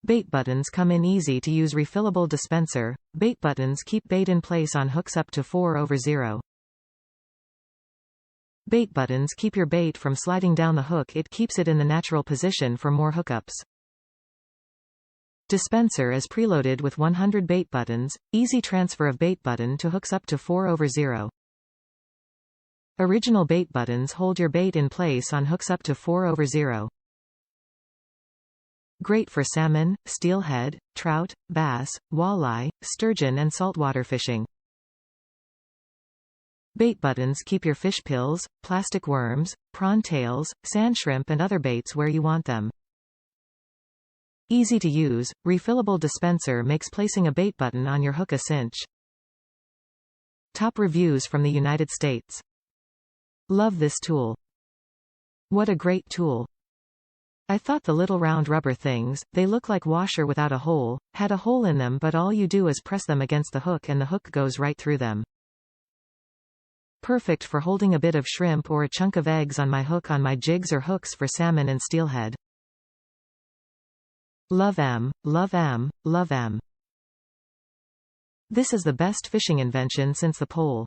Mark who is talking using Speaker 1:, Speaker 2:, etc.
Speaker 1: Bait buttons come in easy to use refillable dispenser. Bait buttons keep bait in place on hooks up to 4/0. Bait buttons keep your bait from sliding down the hook. It keeps it in the natural position for more hookups. Dispenser is preloaded with 100 bait buttons. Easy transfer of bait button to hooks up to 4/0. Original bait buttons hold your bait in place on hooks up to 4/0. Great for salmon, steelhead, trout, bass, walleye, sturgeon and saltwater fishing. Bait buttons keep your fish pills, plastic worms, prawn tails, sand shrimp and other baits where you want them. Easy to use, refillable dispenser makes placing a bait button on your hook a cinch. Top reviews from the United States. Love this tool. What a great tool. I thought the little round rubber things, they look like washer without a hole, had a hole in them but all you do is press them against the hook and the hook goes right through them. Perfect for holding a bit of shrimp or a chunk of eggs on my hook on my jigs or hooks for salmon and steelhead. Love 'em, love 'em, love 'em. This is the best fishing invention since the pole.